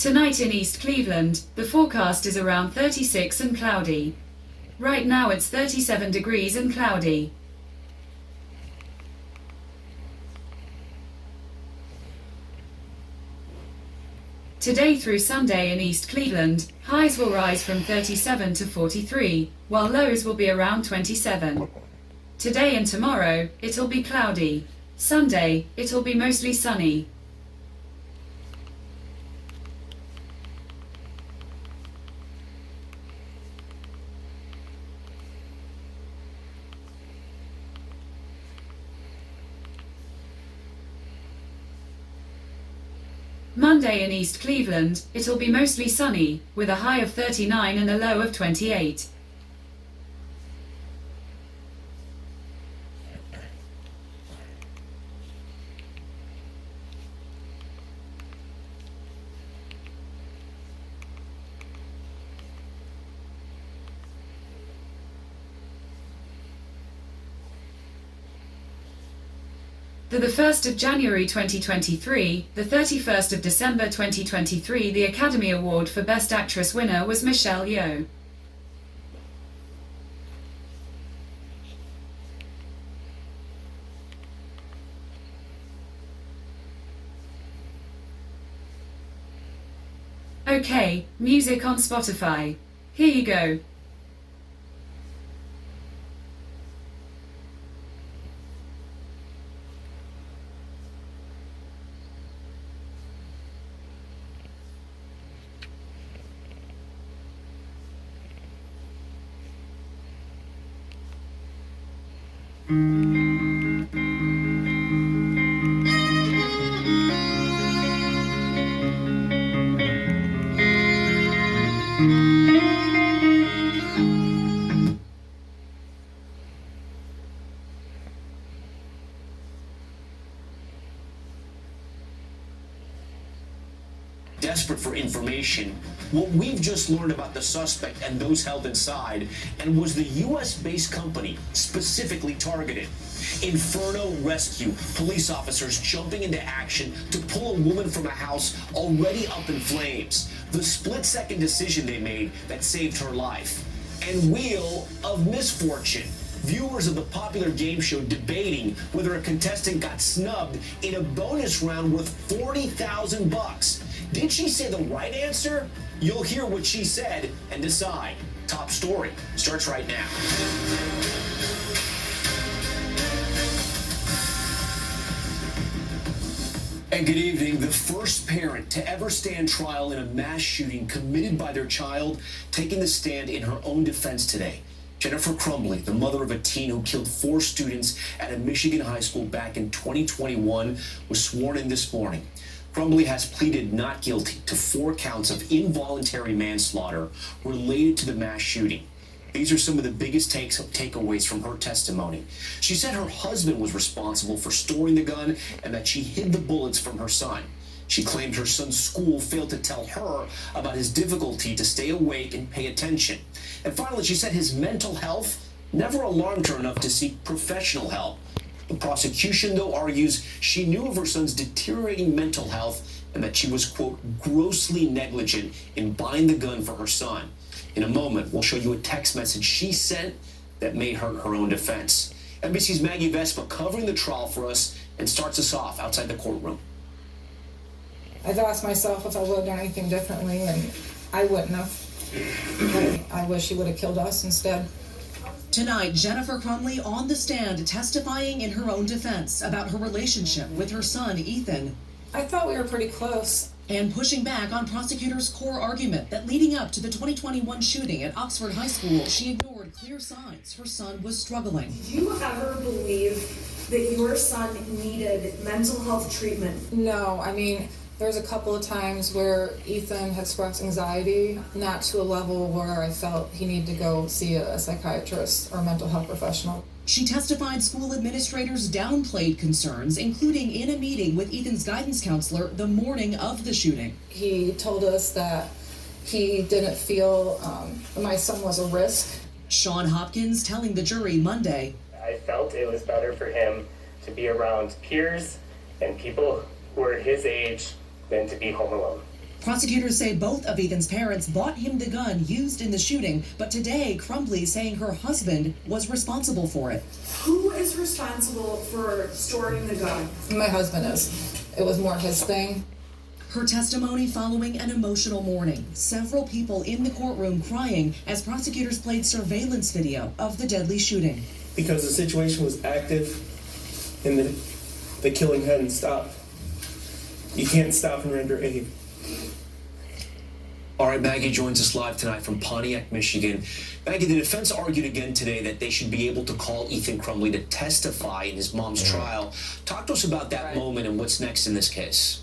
Tonight in East Cleveland, the forecast is around 36 and cloudy. Right now it's 37 degrees and cloudy. Today through Sunday in East Cleveland, highs will rise from 37 to 43, while lows will be around 27. Today and tomorrow, it'll be cloudy. Sunday, it'll be mostly sunny. Monday in East Cleveland, it'll be mostly sunny, with a high of 39 and a low of 28. For the 1st of January 2023, the 31st of December 2023, the Academy Award for Best Actress winner was Michelle Yeoh. Okay, music on Spotify. Here you go. Desperate for information, what we've just learned about the suspect and those held inside, and was the U.S.-based company specifically targeted. Inferno Rescue, police officers jumping into action to pull a woman from a house already up in flames. The split-second decision they made that saved her life. And Wheel of Misfortune. Viewers of the popular game show debating whether a contestant got snubbed in a bonus round worth $40,000. Did she say the right answer? You'll hear what she said and decide. Top story starts right now. And good evening. The first parent to ever stand trial in a mass shooting committed by their child, taking the stand in her own defense today. Jennifer Crumbley, the mother of a teen who killed 4 students at a Michigan high school back in 2021, was sworn in this morning. Crumbley has pleaded not guilty to 4 counts of involuntary manslaughter related to the mass shooting. These are some of the biggest takeaways from her testimony. She said her husband was responsible for storing the gun and that she hid the bullets from her son. She claimed her son's school failed to tell her about his difficulty to stay awake and pay attention. And finally, she said his mental health never alarmed her enough to seek professional help. The prosecution, though, argues she knew of her son's deteriorating mental health and that she was, quote, grossly negligent in buying the gun for her son. In a moment, we'll show you a text message she sent that may hurt her own defense. NBC's Maggie Vespa covering the trial for us and starts us off outside the courtroom. I've asked myself if I would have done anything differently, and I wouldn't have. I wish he would have killed us instead. Tonight, Jennifer Crumbley on the stand testifying in her own defense about her relationship with her son, Ethan. I thought we were pretty close. And pushing back on prosecutors' core argument that leading up to the 2021 shooting at Oxford High School, she ignored clear signs her son was struggling. Did you ever believe that your son needed mental health treatment? No, I mean, there's a couple of times where Ethan had expressed anxiety, not to a level where I felt he needed to go see a psychiatrist or a mental health professional. She testified school administrators downplayed concerns, including in a meeting with Ethan's guidance counselor the morning of the shooting. He told us that he didn't feel my son was a risk. Sean Hopkins telling the jury Monday, I felt it was better for him to be around peers and people who were his age than to be home alone. Prosecutors say both of Ethan's parents bought him the gun used in the shooting, but today Crumbly saying her husband was responsible for it. Who is responsible for storing the gun? My husband is. It was more his thing. Her testimony following an emotional morning. Several people in the courtroom crying as prosecutors played surveillance video of the deadly shooting. Because the situation was active and the killing hadn't stopped. You can't stop and render aid. All right, Maggie joins us live tonight from Pontiac, Michigan. Maggie, the defense argued again today that they should be able to call Ethan Crumbley to testify in his mom's trial. Talk to us about that moment and what's next in this case.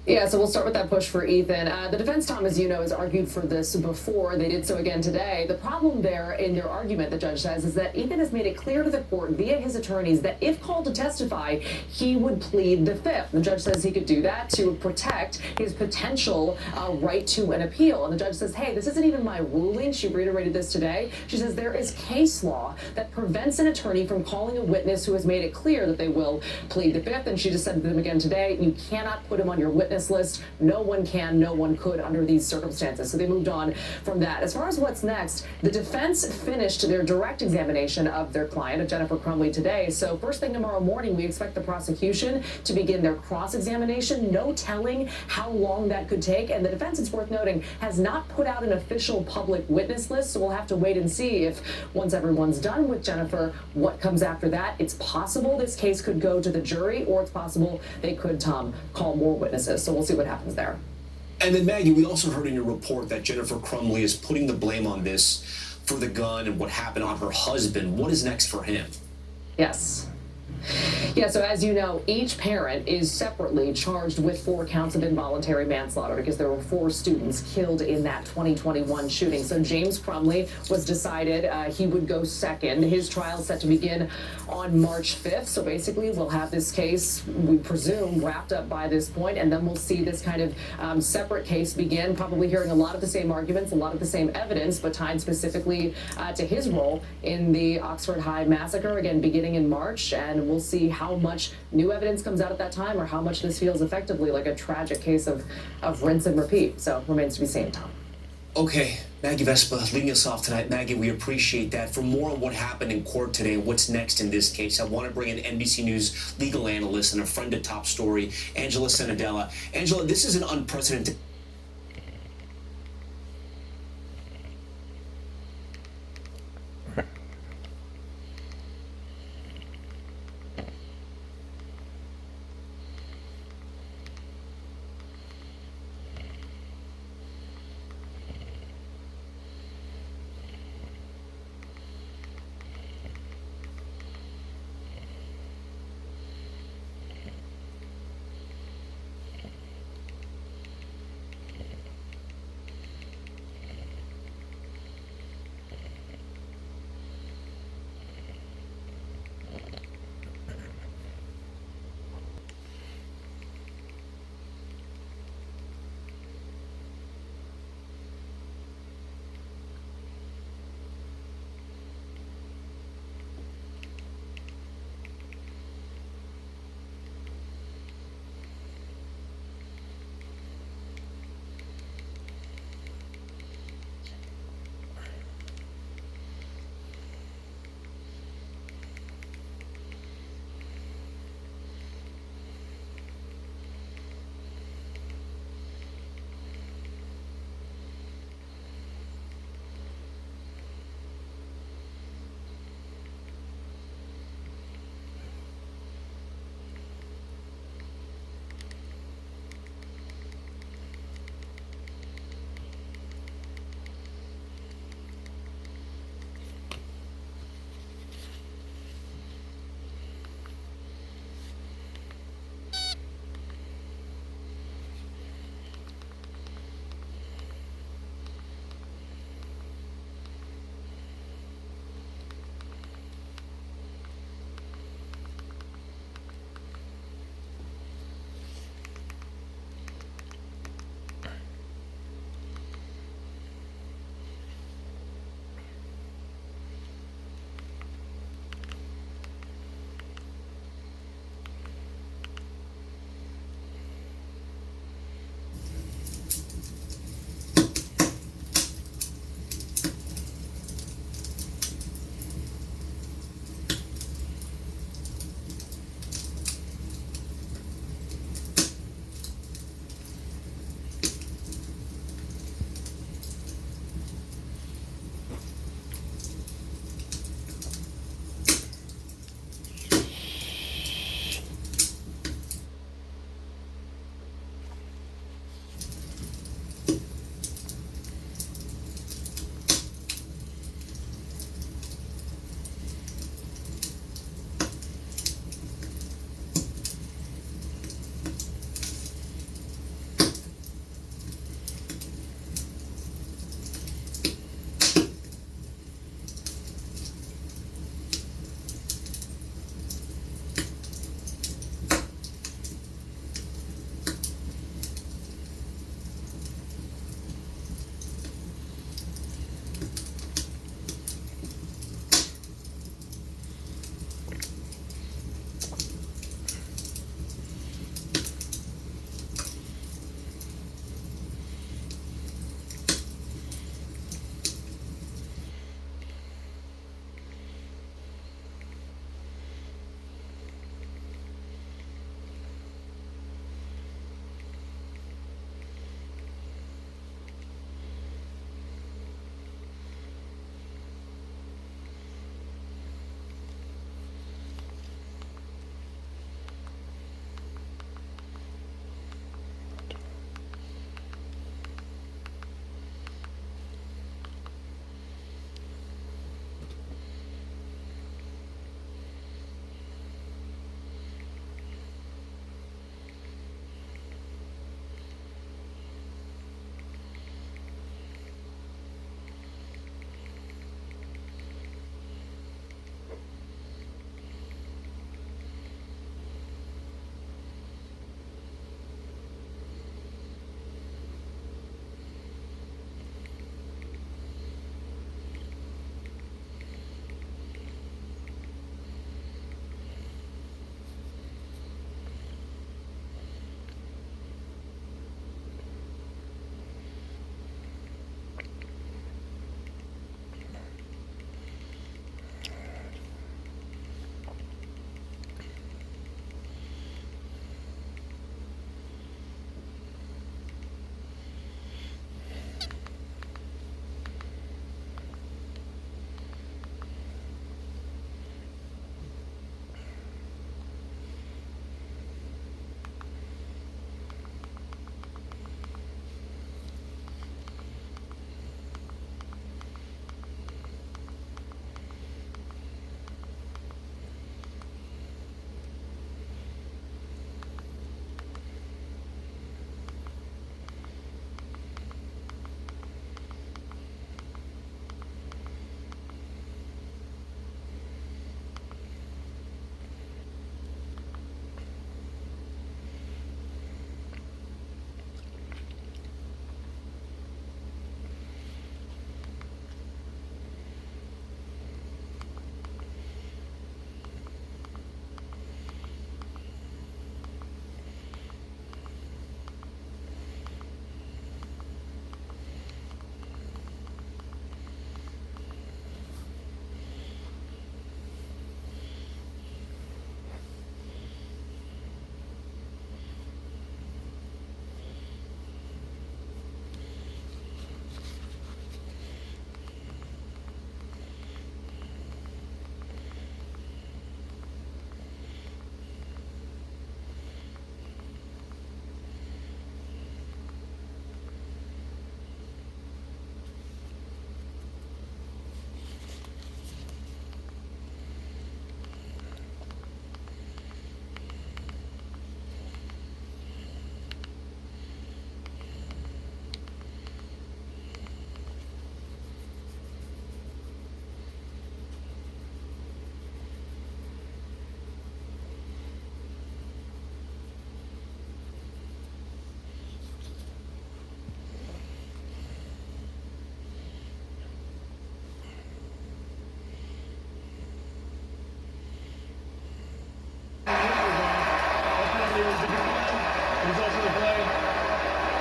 Yeah, so we'll start with that push for Ethan. The defense, Tom, as you know, has argued for this before. They did so again today. The problem there in their argument, the judge says, is that Ethan has made it clear to the court via his attorneys that if called to testify, he would plead the fifth. The judge says he could do that to protect his potential right to an appeal. And the judge says, hey, this isn't even my ruling. She reiterated this today. She says there is case law that prevents an attorney from calling a witness who has made it clear that they will plead the fifth. And she just said to them again today, you cannot put him on your witness list. No one can, no one could under these circumstances. So they moved on from that. As far as what's next, the defense finished their direct examination of their client, of Jennifer Crumbley, today. So first thing tomorrow morning, we expect the prosecution to begin their cross-examination. No telling how long that could take. And the defense, it's worth noting, has not put out an official public witness list. So we'll have to wait and see if once everyone's done with Jennifer, what comes after that. It's possible this case could go to the jury, or it's possible they could, Tom, call more witnesses. So we'll see what happens there. And then, Maggie, we also heard in your report that Jennifer Crumbley is putting the blame on this for the gun and what happened on her husband. What is next for him? Yes. Yeah, so as you know, each parent is separately charged with 4 counts of involuntary manslaughter because there were 4 students killed in that 2021 shooting. So James Crumbley was decided he would go second. His trial set to begin on March 5th. So basically, we'll have this case, we presume, wrapped up by this point, and then we'll see this kind of separate case begin, probably hearing a lot of the same arguments, a lot of the same evidence, but tied specifically to his role in the Oxford High massacre, again, beginning in March. And we'll see how much new evidence comes out at that time, or how much this feels effectively like a tragic case of rinse and repeat. So remains to be seen, Tom. Okay, Maggie Vespa leading us off tonight. Maggie, we appreciate that. For more on what happened in court today and what's next in this case, I want to bring in NBC News legal analyst and a friend to Top Story, Angela Senadella. Angela, this is an unprecedented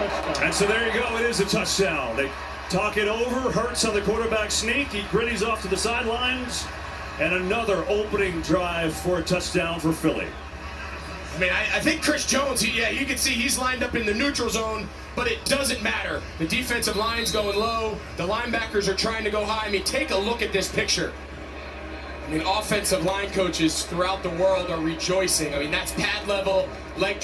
touchdown. And so there you go. It is a touchdown. They talk it over. Hurts on the quarterback sneak. He gritties off to the sidelines. And another opening drive for a touchdown for Philly. I mean, I think Chris Jones, you can see he's lined up in the neutral zone, but it doesn't matter. The defensive line's going low. The linebackers are trying to go high. I mean, take a look at this picture. I mean, offensive line coaches throughout the world are rejoicing. I mean, that's pad level, leg drop.